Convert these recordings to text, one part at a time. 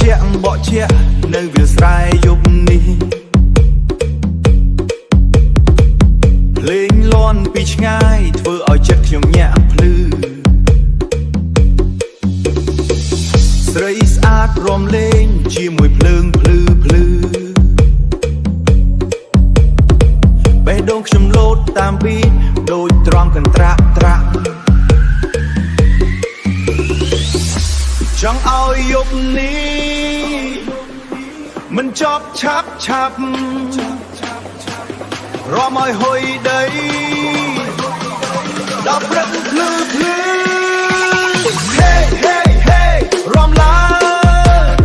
ជាក់បកជាក់នៅវាលស្រែយប់នេះលេងលន់ពីឆ្ងាយធ្វើឲ្យចិត្តខ្ញុំញាក់ភ្លឺស្រីស្អាតរំលេងជាមួយភ្លើងភ្លឺភ្លឺបេះដូងខ្ញុំលោតតាមប៊ីតដូចត្រង់កន្ត្រាក់ត្រាក់ចង់ឲ្យយប់នេះមិនចប់ឆាប់ឆាប់រំឲ្យហុយដីដល់ព្រឹកភ្លឺភ្លឺ Hey hey hey រំឡើង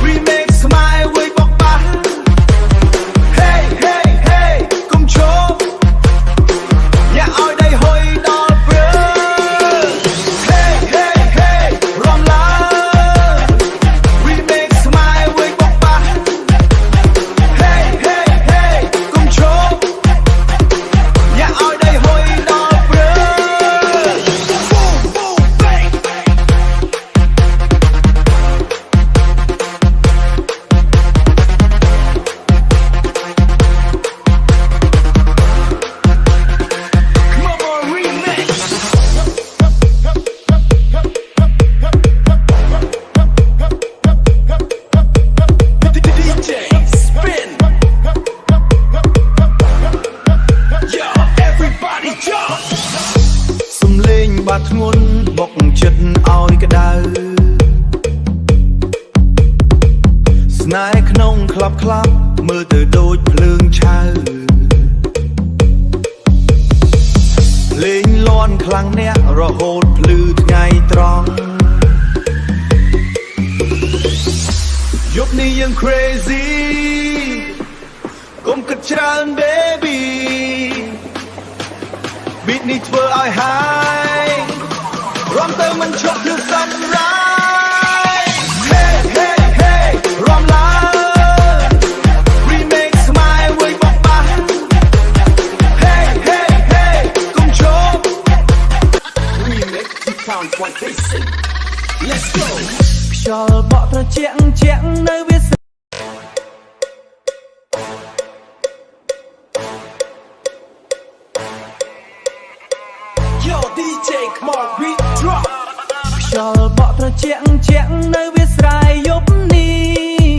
We make smile វៃបកបាស់ Hey hey hey កុំឈប់อย่าឲ្យដីហុយដល់ព្រឹក Hey hey hey រំឡើង We make smile វៃបកបាស់ Hey hey hey កុំឈប់อย่าឲ្យដីហុយដល់ព្រឹក Boom boom bang Come on remix DJ spin Yo everybody jump សំលេងបាត់ធ្ងន់បុកចិត្តឲ្យក្តៅស្នេហ៍ក្នុងក្លាប់ក្លាប់មើលទៅដូចភ្លើងឆៅលេងលន់ខ្លាំងអ្នករហូតភ្លឺថ្ងៃត្រង់យប់នេះយើង crazy កុំគិតច្រើន baby ប៊ីតនេះធ្វើឲ្យហើយរំទៅមិនឈប់ធ្វើសម្រាប់ Hey hey hey រំឡើង We make smile វៃបកបាស់ Hey hey hey កុំឈប់ Remix to sound what they say Let's go ខ្យល់បក់ត្រជាក់ជាក់នៅវា Yo DJ come on beat drop ខ្យល់បក់ត្រជាក់ជាក់នៅវាលស្រែយប់នេះ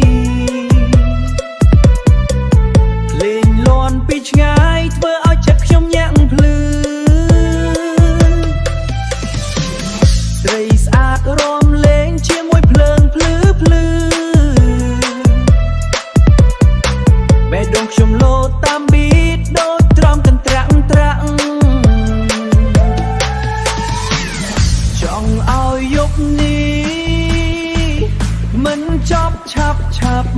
លេងលន់ពីឆ្ងាយធ្វើឲ្យចិត្តខ្ញុំញាក់ភ្លឺស្រីស្អាតរំលេងជាមួយភ្លើងភ្លឺភ្លឺបេះដូងខ្ញុំលោតតាមប៊ីតដូចត្រង់កន្ត្រាក់ត្រាក់ចង់ឲ្យយប់នេះមិនចប់ឆាប់ឆាប់